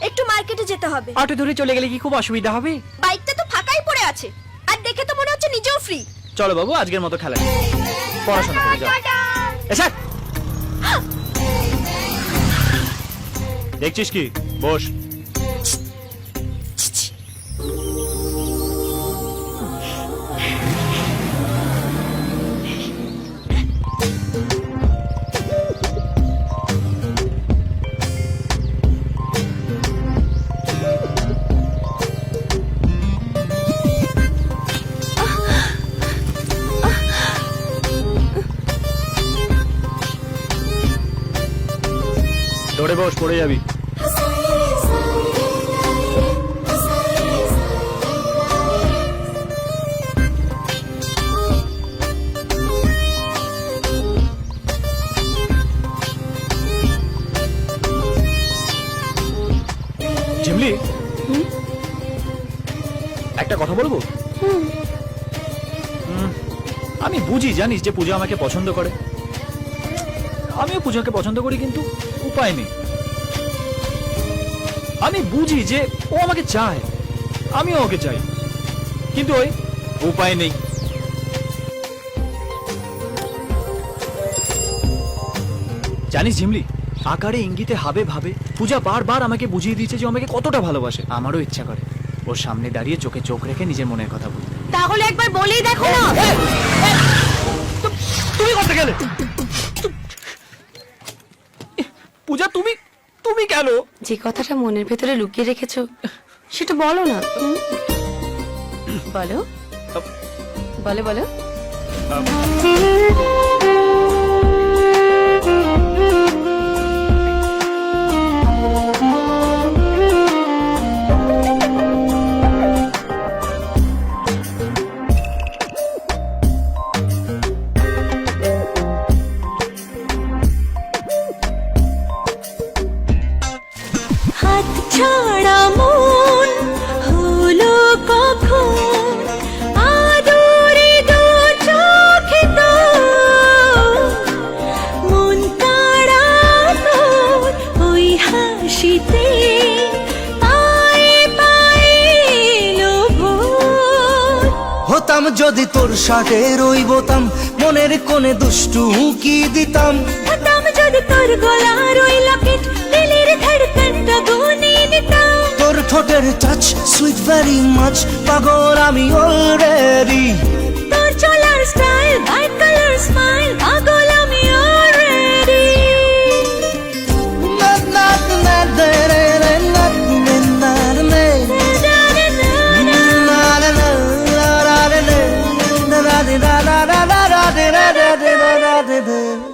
একটু মার্কেটে যেতে হবে। অটো ধরে চলে গেলে কি খুব অসুবিধা হবে? বাইকটা তো ফাঁকাই পড়ে আছে, আর দেখে তো মনে হচ্ছে নিজেও ফ্রি। চলো বাবু, আজকের মতো খেলা নেই। পড়াশোনা করে যাও। এসা দেখছিস কি? বস। ধরে বস, পড়ে যাবি। ঝিমলি, একটা কথা বলবো? আমি বুঝি, জানিস যে পূজা আমাকে পছন্দ করে, আমিও পূজাকে পছন্দ করি, কিন্তু উপায় নেই। আমি বুঝি যে ও আমাকে চায়, আমিও ওকে চাই, কিন্তু ওই উপায় নেই। জানিস ঝিমলি, আকারে ইঙ্গিতে হাবে ভাবে পূজা বারবার আমাকে বুঝিয়ে দিয়েছে যে আমাকে কতটা ভালোবাসে। আমারও ইচ্ছা করে ওর সামনে দাঁড়িয়ে চোখে চোখ রেখে নিজের মনের কথা বলতে। তাহলে একবার বলেই দেখো না। তুমি করতে গেলে পূজা, তুমি কেন? যে কথাটা মনের ভেতরে লুকিয়ে রেখেছো সেটা বলো না। বলো বলো বলো। হাত ছাড়া মন হলো কখন আদরে দু চোখে তো মন তাড়া তোর ওই হাসিতে পায়ে পায়ে লোভ। হতাম যদি তোর শার্টের ওই বোতাম, মনের কোণে দুষ্টু উকি দিতাম। হতাম যদি তোর গলার ওই লকেট, দিলের ধড়কনটা গুনে নিতাম। তোর ঠোঁটের টাচ সুইট ভেরি মাচ, পাগল আমি অলরেডি। তোর চলার স্টাইল, বাই কালার স্মাইল, পাগল আমি already. Da da da da da da da da da da da da da da da da.